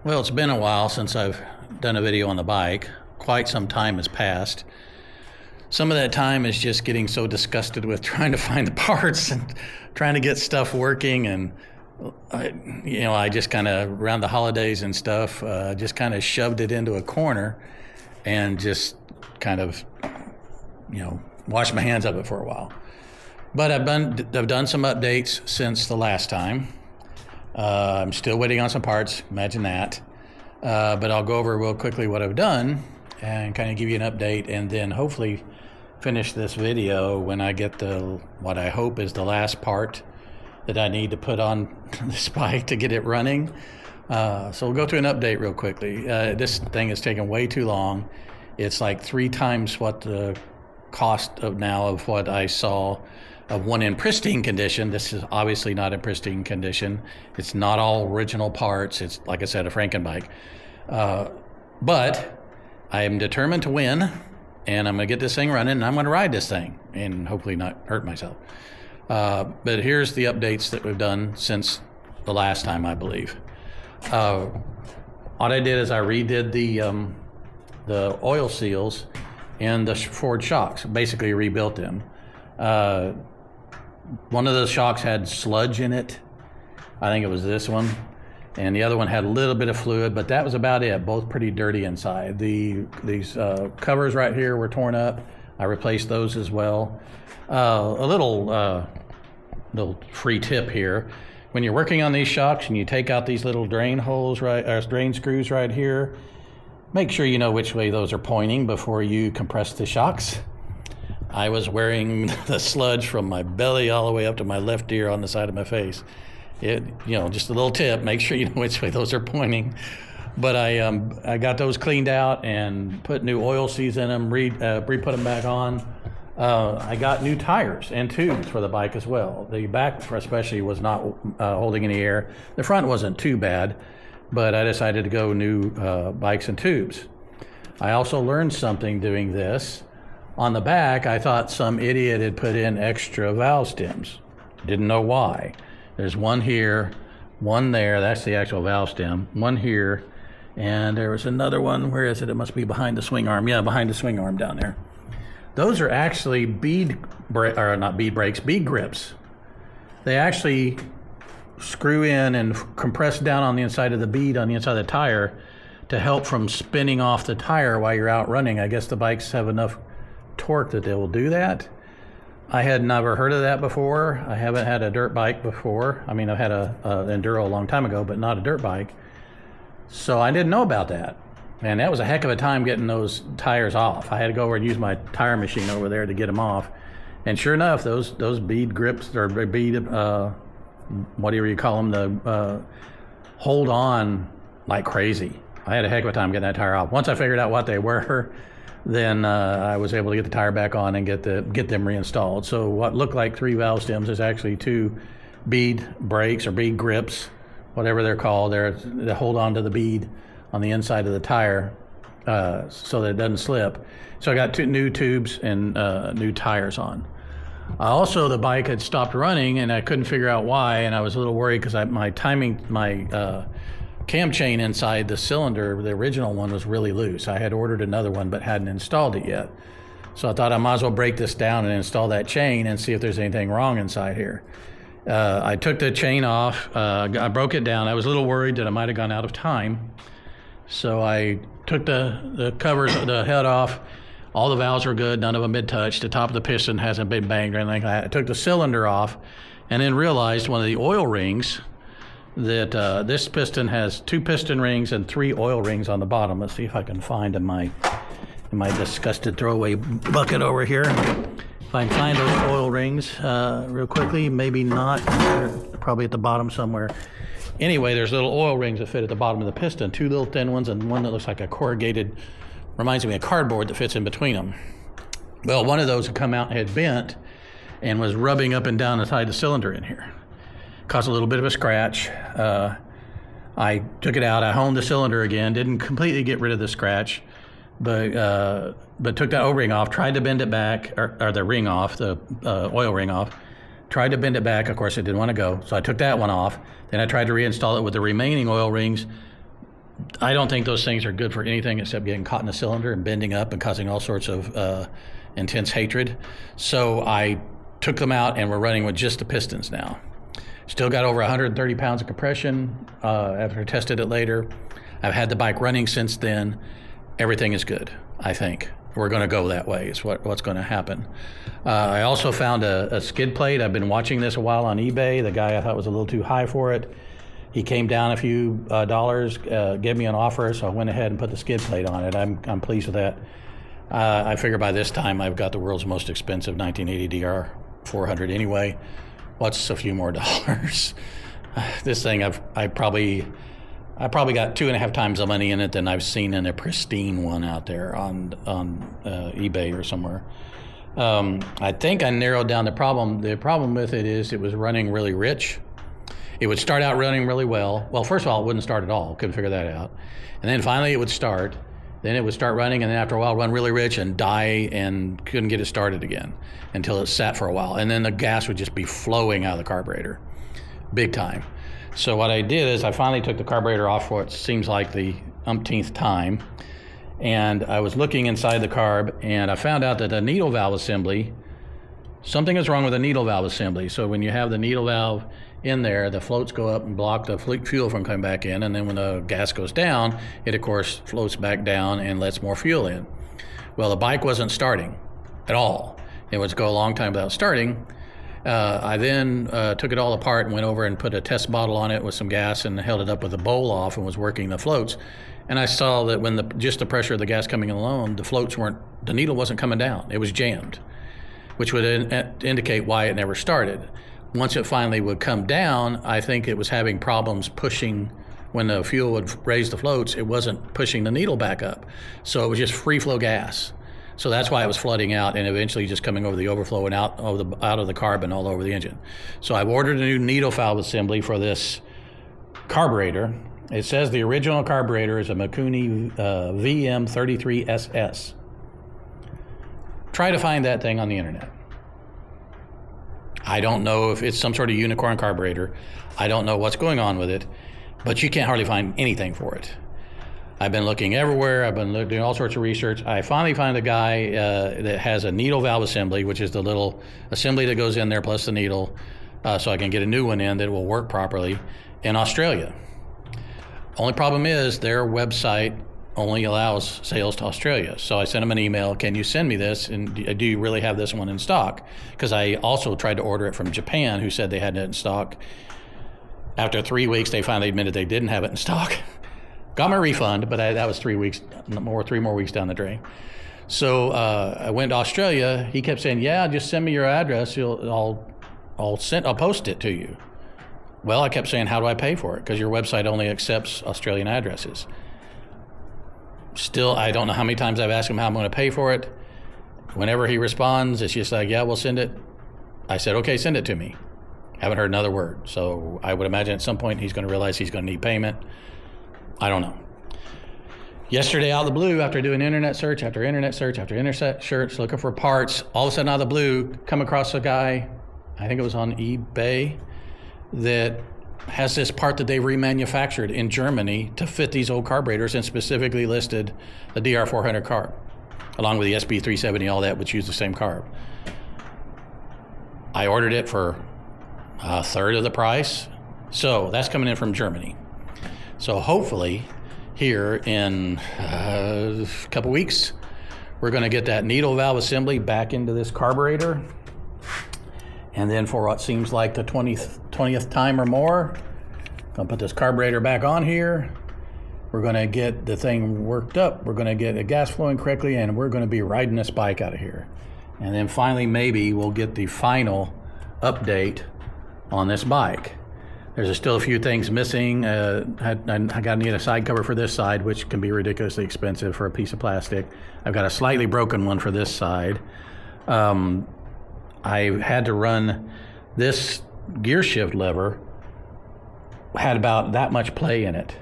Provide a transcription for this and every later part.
Well, it's been a while since I've done a video on the bike. Quite some time has passed. Some of that time is just getting so disgusted with trying to find the parts and trying to get stuff working. And, I just kind of, around the holidays and stuff, just kind of shoved it into a corner and just kind of, washed my hands of it for a while. But I've done some updates since the last time. I'm still waiting on some parts, imagine that. But I'll go over real quickly what I've done and kind of give you an update, and then hopefully finish this video when I get what I hope is the last part that I need to put on this bike to get it running. So we'll go through an update real quickly. This thing has taken way too long. It's like 3 times what the cost of what I saw of one in pristine condition. This is obviously not in pristine condition. It's not all original parts. It's, like I said, a Frankenbike. But I am determined to win, and I'm going to get this thing running, and I'm going to ride this thing and hopefully not hurt myself. But here's the updates that we've done since the last time, I believe. What I did is I redid the oil seals and the forward shocks, basically rebuilt them. One of the shocks had sludge in it. I think it was this one. And the other one had a little bit of fluid, but that was about it. Both pretty dirty inside. These covers right here were torn up. I replaced those as well. A little free tip here. When you're working on these shocks and you take out these little drain holes, drain screws right here, make sure you know which way those are pointing before you compress the shocks. I was wearing the sludge from my belly all the way up to my left ear on the side of my face. Just a little tip, make sure you know which way those are pointing. But I got those cleaned out and put new oil seals in them, re-put them back on. I got new tires and tubes for the bike as well. The back especially was not holding any air. The front wasn't too bad, but I decided to go new bikes and tubes. I also learned something doing this. On the back, I thought some idiot had put in extra valve stems. Didn't know why. There's one here, one there, that's the actual valve stem, one here, and there was another one. Where is it? It must be behind the swing arm. Yeah, behind the swing arm down there. Those are actually bead grips. They actually screw in and compress down on the inside of the bead on the inside of the tire to help from spinning off the tire while you're out running. I guess the bikes have enough torque that they will do that. I had never heard of that before. I haven't had a dirt bike before. I mean, I've had an Enduro a long time ago, but not a dirt bike. So I didn't know about that. And that was a heck of a time getting those tires off. I had to go over and use my tire machine over there to get them off. And sure enough, those bead grips, or bead, whatever you call them, hold on like crazy. I had a heck of a time getting that tire off. Once I figured out what they were, then I was able to get the tire back on and get them reinstalled. So what looked like 3 valve stems is actually 2 bead brakes or bead grips, whatever they're called. They hold on to the bead on the inside of the tire so that it doesn't slip. So I got 2 new tubes and new tires on. Also, the bike had stopped running and I couldn't figure out why, and I was a little worried because my cam chain inside the cylinder, the original one, was really loose. I had ordered another one but hadn't installed it yet. So I thought I might as well break this down and install that chain and see if there's anything wrong inside here. I took the chain off, I broke it down. I was a little worried that I might have gone out of time. So I took the covers, the head off. All the valves were good, none of them had touched. The top of the piston hasn't been banged or anything like that. I took the cylinder off and then realized one of the oil rings that this piston has 2 piston rings and 3 oil rings on the bottom. Let's see if I can find in my disgusted throwaway bucket over here. If I can find those oil rings real quickly, maybe not. They're probably at the bottom somewhere. Anyway, there's little oil rings that fit at the bottom of the piston, 2 little thin ones and one that looks like a corrugated, reminds me of cardboard that fits in between them. Well, one of those had come out and had bent and was rubbing up and down inside the cylinder in here. Caused a little bit of a scratch. I took it out, I honed the cylinder again, didn't completely get rid of the scratch, but took that O-ring off, tried to bend it back, or the ring off, the oil ring off, tried to bend it back. Of course, it didn't want to go, so I took that one off. Then I tried to reinstall it with the remaining oil rings, I don't think those things are good for anything except getting caught in a cylinder and bending up and causing all sorts of intense hatred. So I took them out and we're running with just the pistons now. Still got over 130 pounds of compression after I tested it later. I've had the bike running since then. Everything is good, I think. We're going to go that way is what's going to happen. I also found a skid plate. I've been watching this a while on eBay. The guy I thought was a little too high for it. He came down a few dollars, gave me an offer, so I went ahead and put the skid plate on it. I'm pleased with that. I figure by this time I've got the world's most expensive 1980 DR 400 anyway. What's a few more dollars? This thing I probably got 2.5 times the money in it than I've seen in a pristine one out there on eBay or somewhere. I think I narrowed down the problem. The problem with it is it was running really rich. It would start out running really well. Well, first of all, it wouldn't start at all. Couldn't figure that out. And then finally it would start. Then it would start running, and then after a while run really rich and die and couldn't get it started again until it sat for a while. And then the gas would just be flowing out of the carburetor, big time. So what I did is I finally took the carburetor off for what seems like the umpteenth time. And I was looking inside the carb, and I found out that the needle valve assembly, something is wrong with the needle valve assembly. So when you have the needle valve in there, the floats go up and block the fuel from coming back in, and then when the gas goes down, it of course floats back down and lets more fuel in. Well, the bike wasn't starting at all. It would go a long time without starting. I then took it all apart and went over and put a test bottle on it with some gas and held it up with the bowl off and was working the floats. And I saw that when just the pressure of the gas coming in alone, the needle wasn't coming down. It was jammed, which would indicate why it never started. Once it finally would come down, I think it was having problems pushing. When the fuel would raise the floats, it wasn't pushing the needle back up. So it was just free flow gas. So that's why it was flooding out and eventually just coming over the overflow and out of the carb and all over the engine. So I've ordered a new needle valve assembly for this carburetor. It says the original carburetor is a Mikuni VM33SS. Try to find that thing on the internet. I don't know if it's some sort of unicorn carburetor. I don't know what's going on with it, but you can't hardly find anything for it. I've been looking everywhere. I've been doing all sorts of research. I finally find a guy that has a needle valve assembly, which is the little assembly that goes in there plus the needle, so I can get a new one in that will work properly in Australia. Only problem is their website only allows sales to Australia. So I sent him an email, can you send me this? And do you really have this one in stock? Because I also tried to order it from Japan, who said they had it in stock. After 3 weeks, they finally admitted they didn't have it in stock. Got my refund, but that was 3 more weeks down the drain. So I went to Australia. He kept saying, yeah, just send me your address. I'll post it to you. Well, I kept saying, how do I pay for it? Because your website only accepts Australian addresses. Still, I don't know how many times I've asked him how I'm going to pay for it. Whenever he responds, it's just like, yeah, we'll send it. I said, okay, send it to me. Haven't heard another word. So I would imagine at some point he's going to realize he's going to need payment. I don't know. Yesterday, out of the blue, after doing internet search after internet search after internet search, looking for parts, all of a sudden out of the blue, come across a guy, I think it was on eBay, that has this part that they remanufactured in Germany to fit these old carburetors and specifically listed the DR400 carb, along with the SB370, all that, which use the same carb. I ordered it for a third of the price. So that's coming in from Germany. So hopefully here in a couple weeks, we're going to get that needle valve assembly back into this carburetor. And then for what seems like the 20th time or more, I'm going to put this carburetor back on here. We're going to get the thing worked up. We're going to get the gas flowing correctly, and we're going to be riding this bike out of here. And then finally, maybe we'll get the final update on this bike. There's still a few things missing. I got to need a side cover for this side, which can be ridiculously expensive for a piece of plastic. I've got a slightly broken one for this side. I had to run this gear shift lever, had about that much play in it.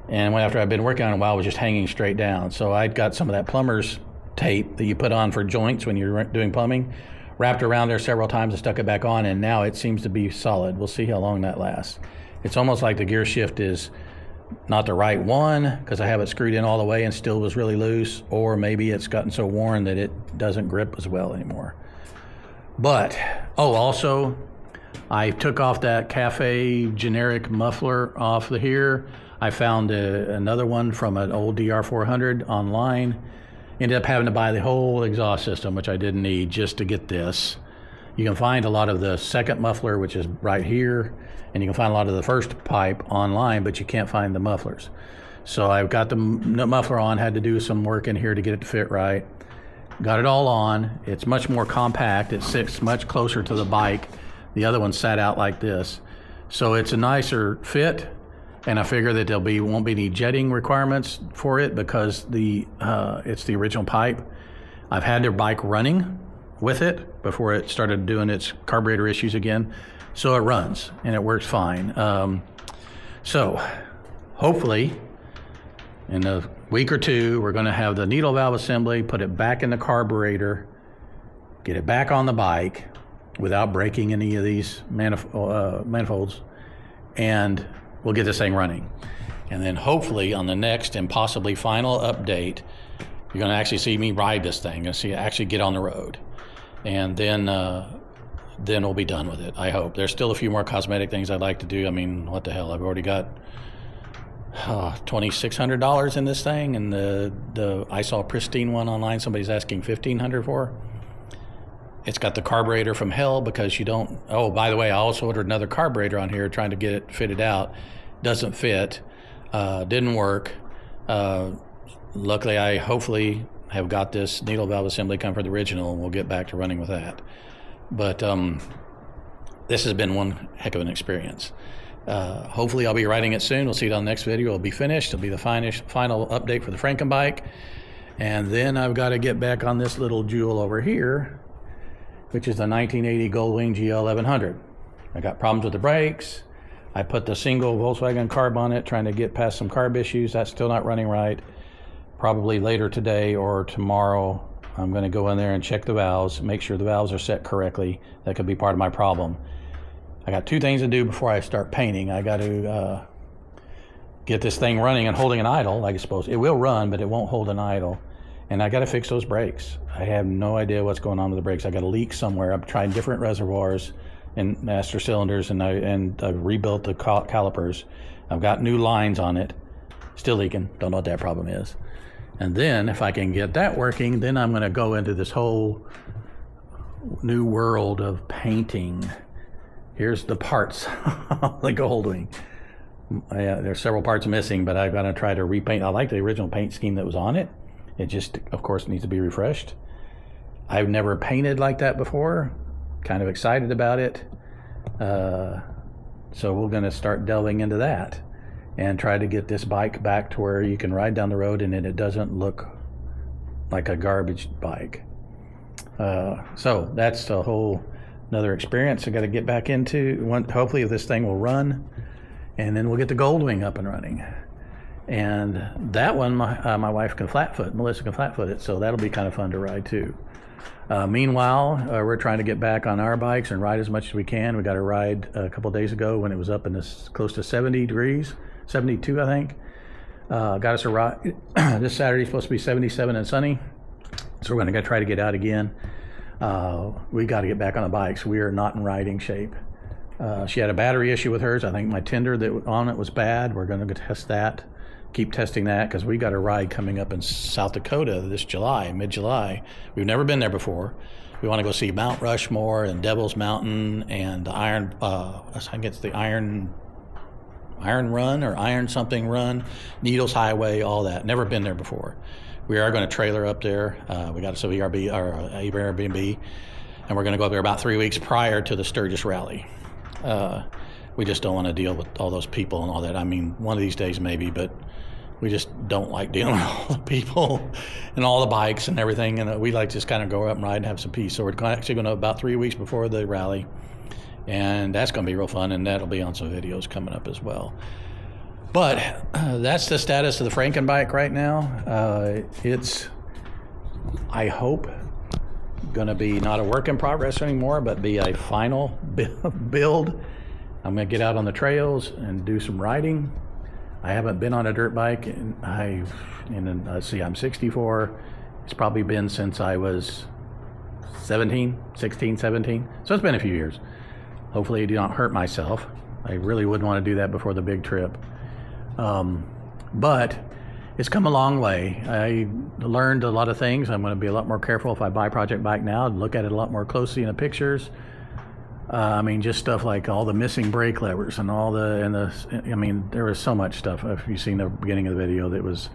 And after I'd been working on it a while, it was just hanging straight down. So I'd got some of that plumber's tape that you put on for joints when you're doing plumbing, wrapped around there several times and stuck it back on, and now it seems to be solid. We'll see how long that lasts. It's almost like the gear shift is not the right one because I have it screwed in all the way and still was really loose, or maybe it's gotten so worn that it doesn't grip as well anymore. But, oh, also, I took off that Cafe generic muffler off the here. I found another one from an old DR400 online. Ended up having to buy the whole exhaust system, which I didn't need, just to get this. You can find a lot of the second muffler, which is right here, and you can find a lot of the first pipe online, but you can't find the mufflers. So I've got the muffler on, had to do some work in here to get it to fit right. Got it all on. It's much more compact. It sits much closer to the bike. The other one sat out like this. So it's a nicer fit, and I figure that won't be any jetting requirements for it because it's the original pipe. I've had their bike running with it before it started doing its carburetor issues again. So it runs and it works fine. So hopefully in a week or two, we're gonna have the needle valve assembly, put it back in the carburetor, get it back on the bike without breaking any of these manifolds, and we'll get this thing running. And then hopefully on the next and possibly final update, you're gonna actually see me ride this thing and see it actually get on the road. And then we'll be done with it, I hope. There's still a few more cosmetic things I'd like to do. I mean, what the hell, I've already got $2,600 in this thing, and I saw a pristine one online somebody's asking $1,500 for. It's got the carburetor from hell because you don't, oh, by the way, I also ordered another carburetor on here trying to get it fitted out. Doesn't fit, didn't work. Luckily, I hopefully have got this needle valve assembly come for the original, and we'll get back to running with that. But this has been one heck of an experience. Hopefully I'll be riding it soon. We'll see it on the next video. It'll be finished. It'll be the final update for the Frankenbike. And then I've got to get back on this little jewel over here, which is the 1980 Goldwing GL 1100. I got problems with the brakes. I put the single Volkswagen carb on it, trying to get past some carb issues. That's still not running right. Probably later today or tomorrow, I'm going to go in there and check the valves, make sure the valves are set correctly. That could be part of my problem. I got two things to do before I start painting. I got to get this thing running and holding an idle like it's supposed to. It will run, but it won't hold an idle. And I got to fix those brakes. I have no idea what's going on with the brakes. I got a leak somewhere. I've tried different reservoirs and master cylinders, and I've rebuilt the calipers. I've got new lines on it. Still leaking. Don't know what that problem is. And then if I can get that working, then I'm going to go into this whole new world of painting. Here's the parts of the Goldwing. There's several parts missing, but I'm going to try to repaint. I like the original paint scheme that was on it. It just, of course, needs to be refreshed. I've never painted like that before. Kind of excited about it. So we're going to start delving into that and try to get this bike back to where you can ride down the road and it doesn't look like a garbage bike. So that's a whole another experience I got to get back into. Hopefully this thing will run, and then we'll get the Goldwing up and running. And that one, my wife can flatfoot, Melissa can flatfoot it, so that'll be kind of fun to ride too. Meanwhile, we're trying to get back on our bikes and ride as much as we can. We got a ride a couple days ago when it was up in this close to 70 degrees, 72 I think. Got us a ride. This Saturday is supposed to be 77 and sunny, so we're going to try to get out again. We got to get back on the bikes. We are not in riding shape. She had a battery issue with hers. I think my tender that was on it was bad. We're going to test that. Keep testing that because we got a ride coming up in South Dakota this July, mid-July. We've never been there before. We want to go see Mount Rushmore and Devil's Mountain and the I think it's the Iron Run or Iron something Run, Needles Highway, all that. Never been there before. We are going to trailer up there. We got a VRB or Airbnb, and we're going to go up there about 3 weeks prior to the Sturgis Rally. We just don't want to deal with all those people and all that. I mean, one of these days maybe, but we just don't like dealing with all the people and all the bikes and everything. And we like to just kind of go up and ride and have some peace. So we're actually going to about 3 weeks before the rally, and that's going to be real fun. And that'll be on some videos coming up as well. But that's the status of the Frankenbike right now. It's, I hope, going to be not a work in progress anymore, but be a final build. I'm going to get out on the trails and do some riding. I haven't been on a dirt bike, and let's see, I'm 64. It's probably been since I was 16, 17. So it's been a few years. Hopefully I do not hurt myself. I really wouldn't want to do that before the big trip. But it's come a long way. I learned a lot of things. I'm going to be a lot more careful if I buy a project bike now, look at it a lot more closely in the pictures. I mean, just stuff like all the missing brake levers and I mean, there was so much stuff. If you've seen the beginning of the video, that was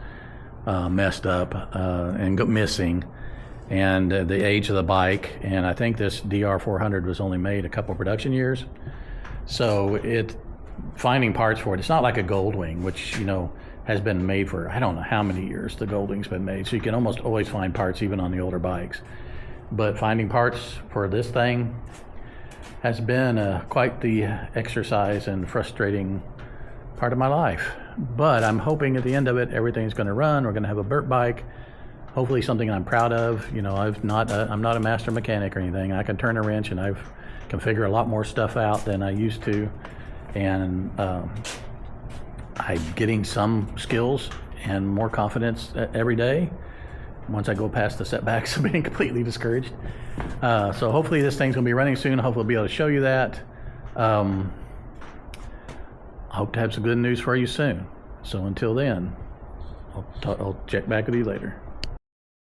messed up and missing, and the age of the bike. And I think this DR400 was only made a couple production years. So finding parts for it, it's not like a Goldwing, which, you know, has been made for, I don't know how many years the Goldwing's been made. So you can almost always find parts even on the older bikes. But finding parts for this thing has been quite the exercise and frustrating part of my life. But I'm hoping at the end of it, everything's going to run. We're going to have a dirt bike, hopefully something I'm proud of. You know, I'm not a master mechanic or anything. I can turn a wrench, and I can figure a lot more stuff out than I used to. And I'm getting some skills and more confidence every day once I go past the setbacks of being completely discouraged. So hopefully this thing's going to be running soon. Hopefully I'll be able to show you that. I hope to have some good news for you soon. So until then, I'll check back with you later.